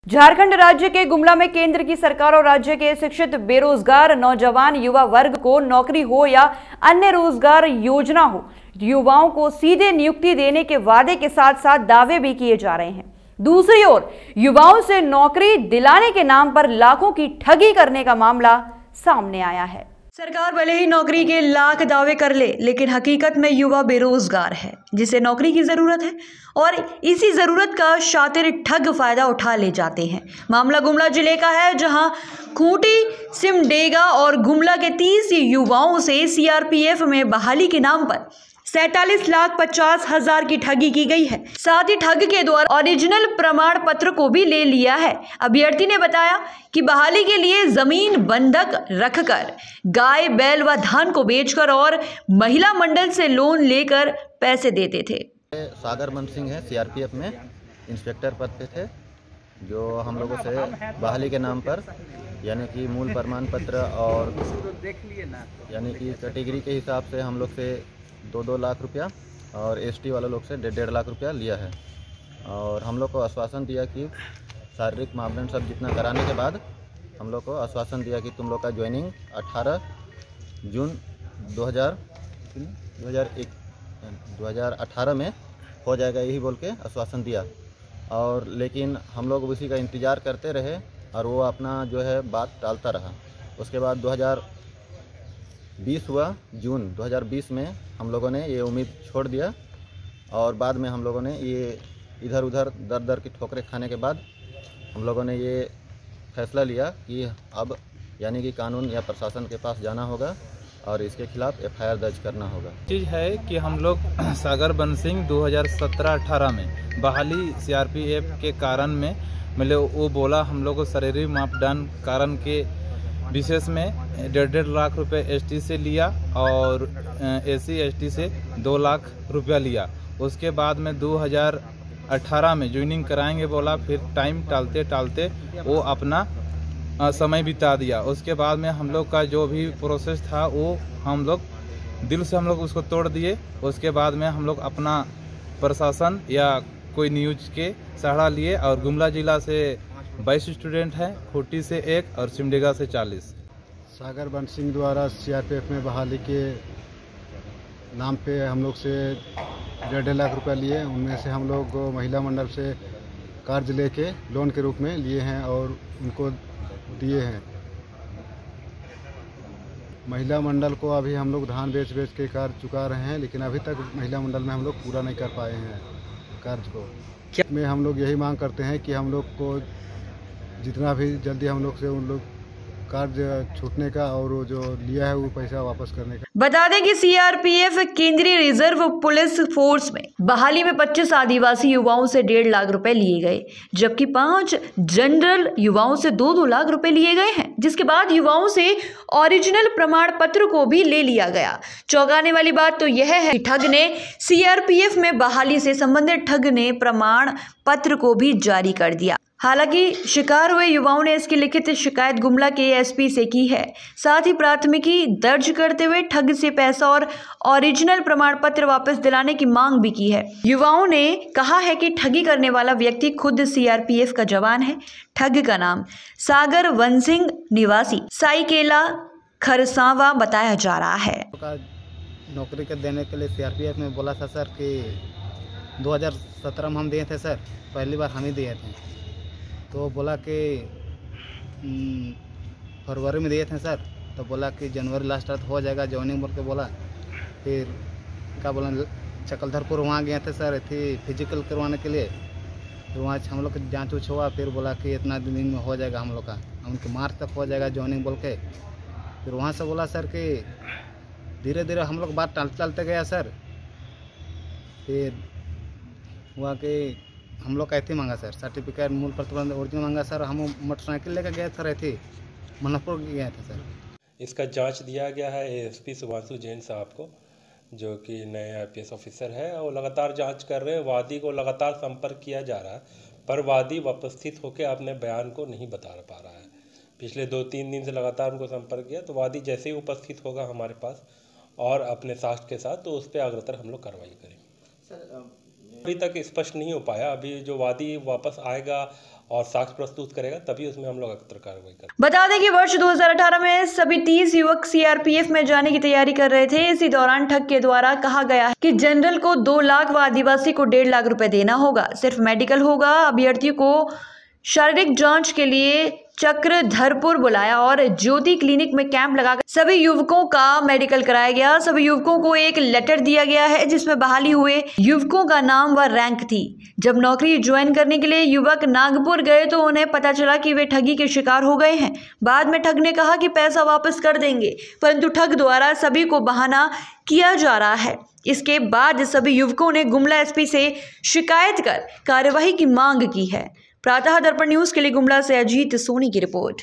झारखंड राज्य के गुमला में केंद्र की सरकार और राज्य के शिक्षित बेरोजगार नौजवान युवा वर्ग को नौकरी हो या अन्य रोजगार योजना हो, युवाओं को सीधे नियुक्ति देने के वादे के साथ साथ दावे भी किए जा रहे हैं। दूसरी ओर युवाओं से नौकरी दिलाने के नाम पर लाखों की ठगी करने का मामला सामने आया है। सरकार भले ही नौकरी के लाख दावे कर ले, लेकिन हकीकत में युवा बेरोजगार है जिसे नौकरी की जरूरत है और इसी जरूरत का शातिर ठग फायदा उठा ले जाते हैं। मामला गुमला जिले का है, जहां खूंटी, सिमडेगा और गुमला के 30 युवाओं से सीआरपीएफ में बहाली के नाम पर 47,50,000 की ठगी की गई है। साथ ही ठग के द्वारा ओरिजिनल प्रमाण पत्र को भी ले लिया है। अभ्यर्थी ने बताया कि बहाली के लिए जमीन बंधक रखकर गाय, बैल व धान को बेचकर और महिला मंडल से लोन लेकर पैसे देते थे। सागर बन सिंह है, सीआरपीएफ में इंस्पेक्टर पद पे थे, जो हम लोगों से बहाली के नाम पर यानी कि मूल प्रमाण पत्र और यानी कि कैटेगरी के हिसाब से हम लोग से 2-2 लाख रुपया और एसटी वाला लोग से 1.5 लाख रुपया लिया है। और हम लोग को आश्वासन दिया कि शारीरिक मापदंड सब जितना कराने के बाद हम लोग को आश्वासन दिया कि तुम लोग का ज्वाइनिंग 18 जून 2018 में हो जाएगा, यही बोल के आश्वासन दिया। और लेकिन हम लोग उसी का इंतज़ार करते रहे और वो अपना जो है बात टालता रहा। उसके बाद 2020 हुआ, जून 2020 में हम लोगों ने ये उम्मीद छोड़ दिया और बाद में हम लोगों ने ये इधर उधर दर की ठोकरें खाने के बाद हम लोगों ने ये फैसला लिया कि अब यानी कि कानून या प्रशासन के पास जाना होगा और इसके खिलाफ एफआईआर दर्ज करना होगा। चीज़ है कि हम लोग सागर बन सिंह 2017-18 में बहाली सीआरपीएफ के कारण में मतलब वो बोला हम लोग को शारीरिक मापदंड कारण के विशेष में 1.5 लाख रुपए एसटी से लिया और एससी एसटी से 2 लाख रुपया लिया। उसके बाद में 2018 में ज्वाइनिंग कराएंगे बोला, फिर टाइम टालते टालते वो अपना समय बिता दिया। उसके बाद में हम लोग का जो भी प्रोसेस था वो हम लोग दिल से हम लोग उसको तोड़ दिए। उसके बाद में हम लोग अपना प्रशासन या कोई न्यूज के सहारा लिए और गुमला जिला से 22 स्टूडेंट हैं, खूंटी से 1 और सिमडेगा से 40। सागर बन सिंह द्वारा सीआरपीएफ में बहाली के नाम पे हम लोग से 1.5 लाख रुपया लिए। उनमें से हम लोग महिला मंडल से कर्ज लेके लोन के रूप में लिए हैं और उनको दिए हैं। महिला मंडल को अभी हम लोग धान बेच के कर्ज चुका रहे हैं, लेकिन अभी तक महिला मंडल में हम लोग पूरा नहीं कर पाए हैं कर्ज को। में हम लोग यही मांग करते हैं कि हम लोग को जितना भी जल्दी हम लोग से उन लोग कर्ज छूटने का और वो जो लिया है वो पैसा वापस करने का। बता दें कि सीआरपीएफ केंद्रीय रिजर्व पुलिस फोर्स में बहाली में 25 आदिवासी युवाओं से 1.5 लाख रुपए लिए गए, जबकि 5 जनरल युवाओं से 2-2 लाख रुपए लिए गए हैं, जिसके बाद युवाओं से ओरिजिनल प्रमाण पत्र को भी ले लिया गया। चौंकाने वाली बात तो यह है कि ठग ने सीआरपीएफ में बहाली से संबंधित ठग ने प्रमाण पत्र को भी जारी कर दिया। हालांकि शिकार हुए युवाओं ने इसकी लिखित शिकायत गुमला के एसपी से की है। साथ ही प्राथमिकी दर्ज करते हुए ठग से पैसा और ओरिजिनल प्रमाण पत्र वापस दिलाने की मांग भी की है। युवाओं ने कहा है कि ठगी करने वाला व्यक्ति खुद सीआरपीएफ का जवान है। ठग का नाम सागर वन सिंह निवासी साईकेला खरसावा बताया जा रहा है। नौकरी के देने के लिए सीआरपीएफ में बोला था सर कि 2017 में हम दिए थे सर, पहली बार हम ही दिए थे। तो बोला कि फरवरी में दिए थे सर, तो बोला कि जनवरी लास्ट तक हो जाएगा ज्वाइनिंग बोल के बोला। फिर क्या बोला चकलधरपुर वहाँ गए थे सर थी फिजिकल करवाने के लिए। फिर वहाँ हम लोग की जाँच उच हुआ, फिर बोला कि इतना दिन में हो जाएगा हम लोग का, उनके मार्च तक हो जाएगा ज्वाइनिंग बोल के। फिर वहाँ से बोला सर कि धीरे धीरे हम लोग बात टालते गया सर। फिर हुआ कि हम लोग कैसे मांगा सर सर्टिफिकेट मूल प्रतिबंध ओरिजिनल मांगा सर। हम मोटरसाइकिल लेकर गए थे रहती मनपुर गए थे सर। इसका जांच दिया गया है एएसपी सुभाषु जैन साहब को, जो कि नए आईपीएस ऑफिसर है, और लगातार जांच कर रहे हैं। वादी को लगातार संपर्क किया जा रहा है, पर वादी उपस्थित होकर अपने बयान को नहीं बता पा रहा है। पिछले 2-3 दिन से लगातार उनको संपर्क किया, तो वादी जैसे ही उपस्थित होगा हमारे पास और अपने साक्ष्य के साथ, तो उस पर अग्रतर हम लोग कार्रवाई करेंगे। अभी तक स्पष्ट नहीं हो पाया। अभी जो वादी वापस आएगा और साक्ष्य प्रस्तुत करेगा, तभी उसमें हम लोग अगर कार्रवाई करें। बता दें कि वर्ष 2018 में सभी 30 युवक सीआरपीएफ में जाने की तैयारी कर रहे थे। इसी दौरान ठग के द्वारा कहा गया कि जनरल को 2 लाख व आदिवासी को 1.5 लाख रुपए देना होगा। सिर्फ मेडिकल होगा। अभ्यर्थियों को शारीरिक जांच के लिए चक्रधरपुर बुलाया और ज्योति क्लिनिक में कैंप लगाकर सभी युवकों का मेडिकल कराया गया। सभी युवकों को एक लेटर दिया गया है जिसमें बहाली हुए युवकों का नाम व रैंक थी। जब नौकरी ज्वाइन करने के लिए युवक नागपुर गए तो उन्हें पता चला कि वे ठगी के शिकार हो गए हैं। बाद में ठग ने कहा कि पैसा वापस कर देंगे, परंतु ठग द्वारा सभी को बहाना किया जा रहा है। इसके बाद सभी युवकों ने गुमला एसपी से शिकायत कर कार्यवाही की मांग की है। प्रातः दर्पण न्यूज के लिए गुमला से अजीत सोनी की रिपोर्ट।